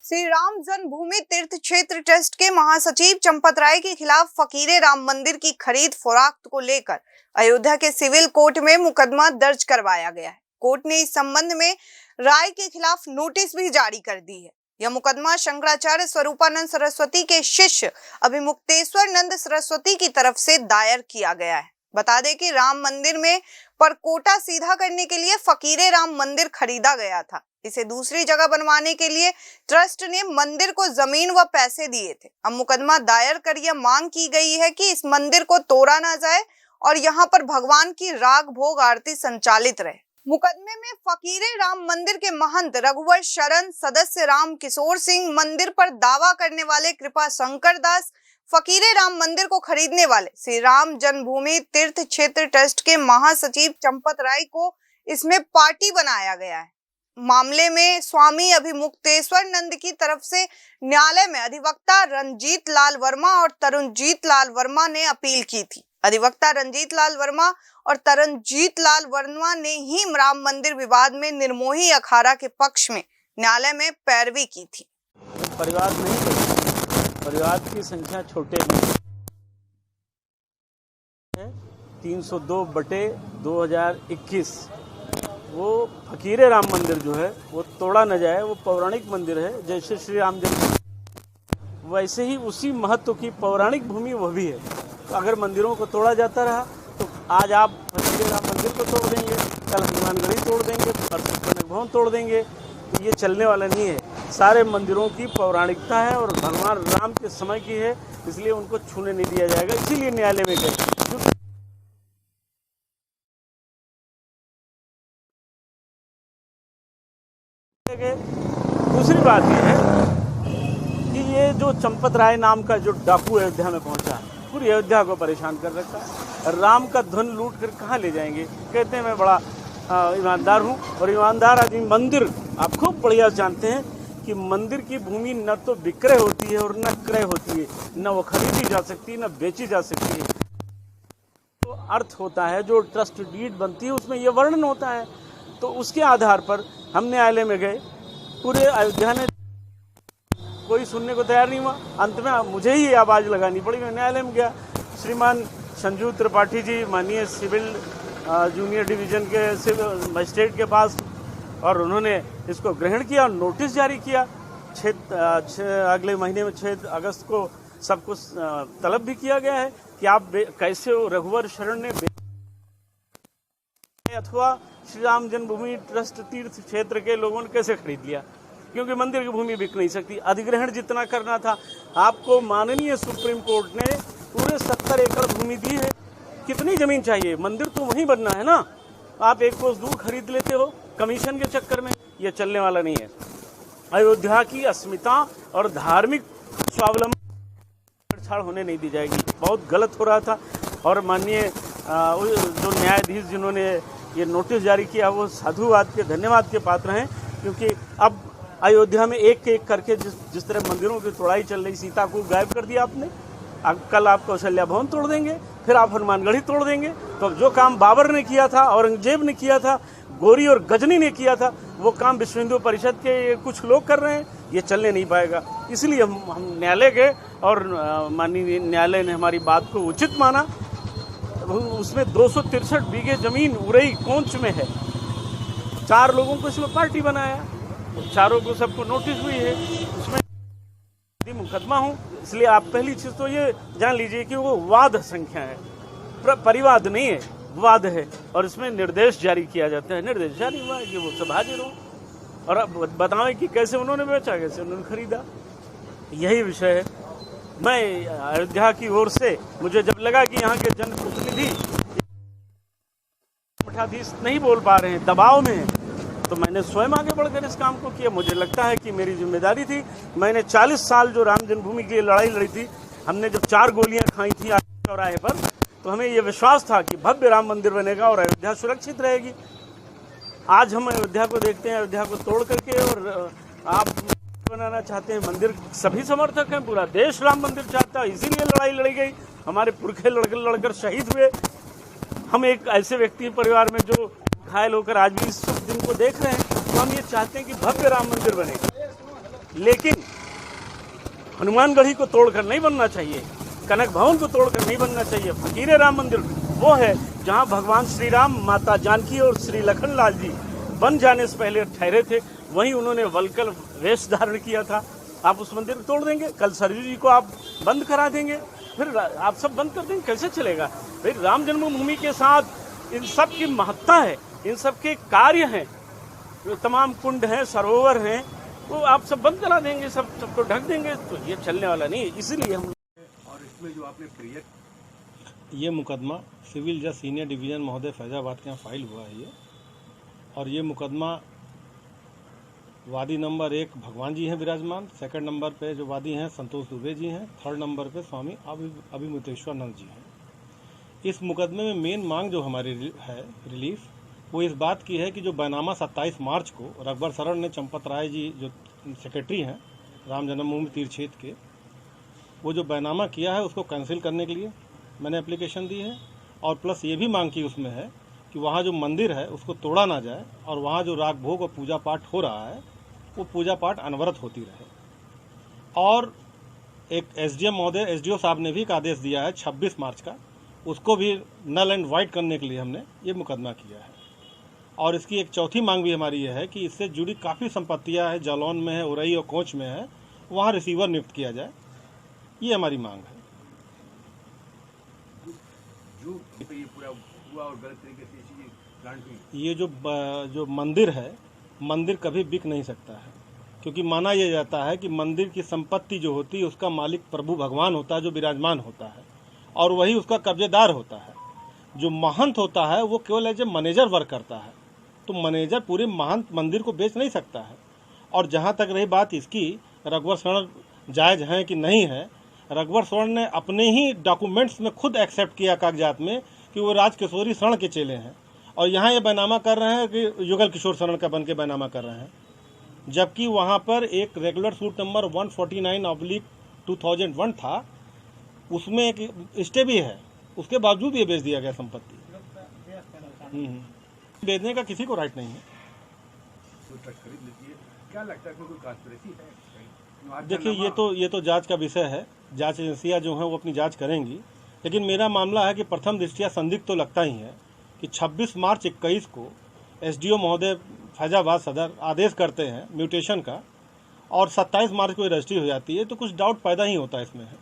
श्री राम जन्मभूमि तीर्थ क्षेत्र ट्रस्ट के महासचिव चंपत राय के खिलाफ फकीरे राम मंदिर की खरीद फरोख्त को लेकर अयोध्या के सिविल कोर्ट में मुकदमा दर्ज करवाया गया है। कोर्ट ने इस संबंध में राय के खिलाफ नोटिस भी जारी कर दी है। यह मुकदमा शंकराचार्य स्वरूपानंद सरस्वती के शिष्य अभिमुक्तेश्वर नंद सरस्वती की तरफ से दायर किया गया है। बता दें कि राम मंदिर में परकोटा सीधा करने के लिए फकीरे राम मंदिर खरीदा गया था। इसे दूसरी जगह बनवाने के लिए ट्रस्ट ने मंदिर को जमीन व पैसे दिए थे। अब मुकदमा दायर कर यह मांग की गई है कि इस मंदिर को तोड़ा ना जाए और यहां पर भगवान की राग भोग आरती संचालित रहे। मुकदमे में फकीरे राम मंदिर के महंत रघुवर शरण, सदस्य राम किशोर सिंह, मंदिर पर दावा करने वाले कृपा शंकर दास, फकीरे राम मंदिर को खरीदने वाले श्री राम जन्मभूमि तीर्थ क्षेत्र ट्रस्ट के महासचिव चंपत राय को इसमें पार्टी बनाया गया है। मामले में स्वामी अभिमुक्तेश्वर नंद की तरफ से न्यायालय में अधिवक्ता रंजीत लाल वर्मा और तरुणजीत लाल वर्मा ने अपील की थी। अधिवक्ता रंजीत लाल वर्मा और तरनजीत लाल वर्मा ने ही राम मंदिर विवाद में निर्मोही अखाड़ा के पक्ष में न्यायालय में पैरवी की थी। परिवार नहीं, परिवार की संख्या छोटे में है। 302/2021 वो फकीरे राम मंदिर जो है वो तोड़ा न जाए। वो पौराणिक मंदिर है, जैसे श्री राम जन्म वैसे ही उसी महत्व की पौराणिक भूमि वह भी है। तो अगर मंदिरों को तोड़ा जाता रहा तो आज आप फकीरे राम मंदिर को तोड़ देंगे, कल हनुमानगढ़ी तोड़ देंगे, परसों कनक भवन तोड़ देंगे, तो ये चलने वाला नहीं है। सारे मंदिरों की पौराणिकता है और भगवान राम के समय की है, इसलिए उनको छूने नहीं दिया जाएगा। इसीलिए न्यायालय में गए। दूसरी बात यह है कि ये जो चंपत राय नाम का जो डाकू अयोध्या में पहुंचा, पूरी अयोध्या को परेशान कर रखा। राम का धन लूट कर कहाँ ले जाएंगे। कहते हैं मैं बड़ा ईमानदार हूँ, और ईमानदार आदमी मंदिर, आप खूब बढ़िया जानते हैं कि मंदिर की भूमि न तो विक्रय होती है और न क्रय होती है, न वो खरीदी जा सकती है न बेची जा सकती है। तो अर्थ होता है, जो ट्रस्ट डीड बनती है उसमें ये वर्णन होता है। तो उसके आधार पर हम न्यायालय में गए। पूरे अयोध्या ने कोई सुनने को तैयार नहीं हुआ। अंत में मुझे ही आवाज़ लगानी पड़ी। मैं न्यायालय में गया। श्रीमान संजू त्रिपाठी जी, माननीय सिविल जूनियर डिवीजन के सिविल मजिस्ट्रेट के पास, और उन्होंने इसको ग्रहण किया और नोटिस जारी किया। अगले महीने में 6 अगस्त को सब कुछ तलब भी किया गया है कि आप कैसे रघुवर शरण ने अथवा श्री राम जन्मभूमि ट्रस्ट तीर्थ क्षेत्र के लोगों ने कैसे खरीद लिया, क्योंकि मंदिर की भूमि बिक नहीं सकती। अधिग्रहण जितना करना था आपको, माननीय सुप्रीम कोर्ट ने पूरे 70 एकड़ भूमि दी है। कितनी जमीन चाहिए? मंदिर तो वहीं बनना है ना। आप एक कोस दूर खरीद लेते हो कमीशन के चक्कर में। यह चलने वाला नहीं है। अयोध्या की अस्मिता और धार्मिक स्वावलंबन छाड़ होने नहीं दी जाएगी। बहुत गलत हो रहा था। और माननीय जो न्यायाधीश जिन्होंने ये नोटिस जारी किया वो साधुवाद के, धन्यवाद के पात्र हैं, क्योंकि अब अयोध्या में एक एक करके जिस तरह मंदिरों की तोड़ाई चल रही, सीता को गायब कर दिया आपने। कल आप कौशल्या भवन तोड़ देंगे, फिर आप हनुमानगढ़ी तोड़ देंगे। तो जो काम बाबर ने किया था, औरंगजेब ने किया था, गौरी और गजनी ने किया था, वो काम विश्व हिंदू परिषद के कुछ लोग कर रहे हैं। ये चलने नहीं पाएगा। इसलिए हम न्यायालय गए और माननीय न्यायालय ने हमारी बात को उचित माना। उसमें 263 बीघे जमीन उरई कोंच में है। 4 लोगों को इसमें पार्टी बनाया, चारों को सबको नोटिस हुई है। उसमें मुकदमा हूँ। इसलिए आप पहली चीज तो ये जान लीजिए कि वो वाद संख्या है, परिवाद नहीं है, वाद है। और इसमें निर्देश जारी किया जाता है। निर्देश जारी हुआ है कि वो सब हाजिर हो और अब बताएं कि कैसे उन्होंने बेचा, कैसे उन्होंने खरीदा। यही विषय है। मैं अयोध्या की ओर से, मुझे जब लगा कि यहाँ के जनप्रतिनिधि मठाधीश नहीं बोल पा रहे हैं, दबाव में हैं, तो मैंने स्वयं आगे बढ़कर इस काम को किया। मुझे लगता है कि मेरी जिम्मेदारी थी। मैंने 40 साल जो राम जन्मभूमि के लिए लड़ाई लड़ी थी, हमने जब 4 गोलियां खाई थी चौराहे पर, तो हमें यह विश्वास था कि भव्य राम मंदिर बनेगा और अयोध्या सुरक्षित रहेगी। आज हम अयोध्या को देखते हैं, अयोध्या को तोड़ करके, और आप बनाना चाहते हैं मंदिर। सभी समर्थक हैं, पूरा देश राम मंदिर चाहता है, इसीलिए लड़ाई लड़ी गई। हमारे पुरखे लड़कर शहीद हुए। हम एक ऐसे व्यक्ति परिवार में जो घायल होकर आज भी इस दिन को देख रहे हैं, तो हम ये चाहते हैं कि भव्य राम मंदिर बने। लेकिन हनुमानगढ़ी को तोड़कर नहीं बनना चाहिए, कनक भवन को तोड़कर नहीं बनना चाहिए। फकीरे राम मंदिर वो है जहां भगवान श्री राम, माता जानकी और श्री लखन लाल जी बन जाने से पहले ठहरे थे। वहीं उन्होंने वलकल वेश धारण किया था। आप उस मंदिर को तोड़ देंगे, कल सरयू जी को आप बंद करा देंगे, फिर आप सब बंद कर देंगे, कैसे चलेगा? भाई राम जन्मभूमि के साथ इन सब की महत्ता है, इन सब के कार्य हैं, जो तमाम कुंड हैं, सरोवर हैं, वो आप सब बंद करा देंगे, सबको ढक देंगे, तो ये चलने वाला नहीं है। इसलिए हम और इसमें जो आपने प्रिय ये मुकदमा सिविल जज सीनियर डिवीज़न महोदय फैजाबाद के यहाँ फाइल हुआ है ये, और ये मुकदमा वादी नंबर 1 भगवान जी हैं विराजमान, सेकंड नंबर पे जो वादी हैं संतोष दुबे जी हैं, थर्ड नंबर पे स्वामी अभिमुक्तेश्वरानंद जी हैं। इस मुकदमे में मेन मांग जो हमारी है रिलीफ, वो इस बात की है कि जो बैनामा 27 मार्च को रघुवर शरण ने चंपत राय जी जो सेक्रेटरी हैं राम जन्मभूमि तीर्थ क्षेत्र के, वो जो बैनामा किया है उसको कैंसिल करने के लिए मैंने एप्लीकेशन दी है। और प्लस ये भी मांग की उसमें है कि वहाँ जो मंदिर है उसको तोड़ा ना जाए, और वहाँ जो राग भोग और पूजा पाठ हो रहा है वो पूजा पाठ अनवरत होती रहे। और एक एसडीएम महोदय, एसडीओ साहब ने भी एक आदेश दिया है 26 मार्च का, उसको भी नल एंड वाइट करने के लिए हमने ये मुकदमा किया है। और इसकी एक चौथी मांग भी हमारी ये है कि इससे जुड़ी काफ़ी संपत्तियां हैं, जालौन में है, उरई और कोंच में है, वहाँ रिसीवर नियुक्त किया जाए, ये हमारी मांग है। जो ये पूरा हुआ और गलत तरीके से चीजें प्लांट हुई, ये जो मंदिर है, मंदिर कभी बिक नहीं सकता है, क्योंकि माना यह जाता है कि मंदिर की संपत्ति जो होती है उसका मालिक प्रभु भगवान होता है जो विराजमान होता है, और वही उसका कब्जेदार होता है। जो महंत होता है वो केवल एज ए मैनेजर वर्क करता है, तो मैनेजर पूरे महंत मंदिर को बेच नहीं सकता है। और जहाँ तक रही बात इसकी रघुवर शरण जायज़ हैं कि नहीं है, रघुवर शरण ने अपने ही डॉक्यूमेंट्स में खुद एक्सेप्ट किया कागजात में कि वो राजकिशोरी शरण के चेले हैं, और यहाँ ये बैनामा कर रहे हैं कि युगल किशोर शरण का बन के बैनामा कर रहे हैं, जबकि वहाँ पर एक रेगुलर सूट नंबर 149/2001 था, उसमें एक स्टे भी है, उसके बावजूद ये बेच दिया गया संपत्ति। बेचने का किसी को राइट नहीं है। तो ट्रस्ट खरीद लेती है, क्या लगता है इसमें कोई कॉन्स्पिरेसी है? देखिए ये तो जांच का विषय है, जांच एजेंसियां जो हैं वो अपनी जांच करेंगी, लेकिन मेरा मामला है कि प्रथम दृष्टया संदिग्ध तो लगता ही है कि 26 मार्च 21 को एसडीओ महोदय फैजाबाद सदर आदेश करते हैं म्यूटेशन का, और 27 मार्च को रजिस्ट्री हो जाती है, तो कुछ डाउट पैदा ही होता है इसमें है।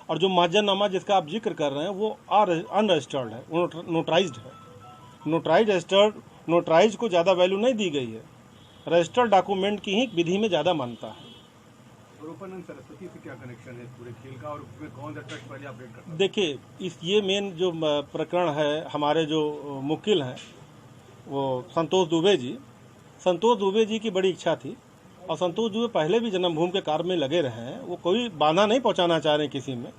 और जो महाजननामा जिसका आप जिक्र कर रहे हैं वो अनरजिस्टर्ड है, नोटराइज्ड है। नोटराइज को ज़्यादा वैल्यू नहीं दी गई है, रजिस्टर्ड डॉक्यूमेंट की ही विधि में ज़्यादा मानता है। रूपानंद सरस्वती से क्या कनेक्शन है पूरे खेल का, और उसमें कौन सा ट्रस्ट पहले अपडेट करता है? देखिए ये मेन जो प्रकरण है, हमारे जो मुकिल हैं वो संतोष दुबे जी की बड़ी इच्छा थी, और संतोष दुबे पहले भी जन्मभूमि के कार्य में लगे रहे हैं, वो कोई बाधा नहीं पहुंचाना चाह रहे किसी में,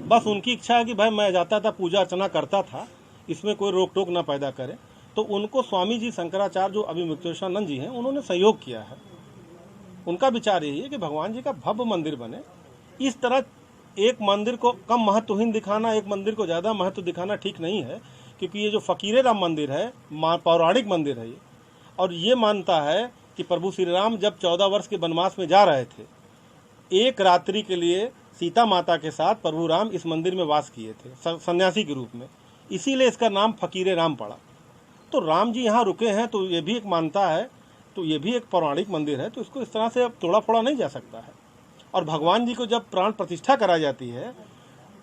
बस उनकी इच्छा है कि भाई मैं जाता था, पूजा अर्चना करता था, इसमें कोई रोक टोक ना पैदा करे। तो उनको स्वामी जी शंकराचार्य जो अभिमुक्तेश्वरानंद जी हैं उन्होंने सहयोग किया है। उनका विचार यही है कि भगवान जी का भव्य मंदिर बने। इस तरह एक मंदिर को कम महत्वहीन दिखाना, एक मंदिर को ज़्यादा महत्व दिखाना ठीक नहीं है, क्योंकि ये जो फकीरे राम मंदिर है पौराणिक मंदिर है ये, और ये मानता है कि प्रभु श्री राम जब 14 वर्ष के वनवास में जा रहे थे, एक रात्रि के लिए सीता माता के साथ प्रभु राम इस मंदिर में वास किए थे सन्यासी के रूप में, इसीलिए इसका नाम फकीरे राम पड़ा। तो राम जी यहाँ रुके हैं, तो ये भी एक मानता है, तो ये भी एक पौराणिक मंदिर है, तो इसको इस तरह से अब तोड़ा फोड़ा नहीं जा सकता है। और भगवान जी को जब प्राण प्रतिष्ठा कराई जाती है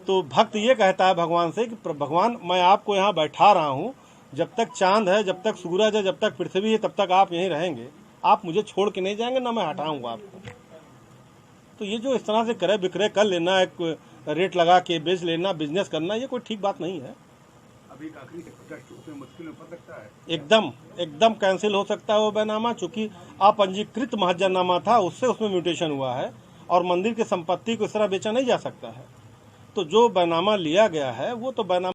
तो भक्त ये कहता है भगवान से कि भगवान मैं आपको यहाँ बैठा रहा हूँ, जब तक चांद है, जब तक सूरज है, जब तक पृथ्वी है, तब तक आप यहीं रहेंगे, आप मुझे छोड़ के नहीं जाएंगे, ना मैं हटाऊंगा आपको। तो ये जो इस तरह से क्रय विक्रय कर लेना, एक रेट लगा के बेच लेना, बिजनेस करना, ये कोई ठीक बात नहीं है। अभी एक आखिरी ट्रस्ट उसमें मुश्किल में पड़ सकता है, एकदम कैंसिल हो सकता है वो बैनामा, चूंकि अपंजीकृत महाजननामा था, उससे उसमें म्यूटेशन हुआ है, और मंदिर की संपत्ति को इस तरह बेचा नहीं जा सकता है। तो जो बैनामा लिया गया है वो तो बैनामा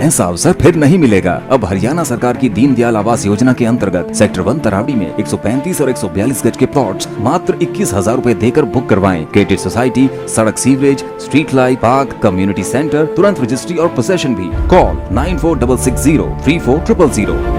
ऐसा अवसर फिर नहीं मिलेगा। अब हरियाणा सरकार की दीनदयाल आवास योजना के अंतर्गत सेक्टर 1 तरावड़ी में 135 और 142 गज के प्लॉट्स मात्र 21,000 रूपए देकर बुक करवाएं। क्रेडिट सोसाइटी, सड़क, sewerage, street light, park, community centre, तुरंत रजिस्ट्री और पोसेशन भी। कॉल 9466034000।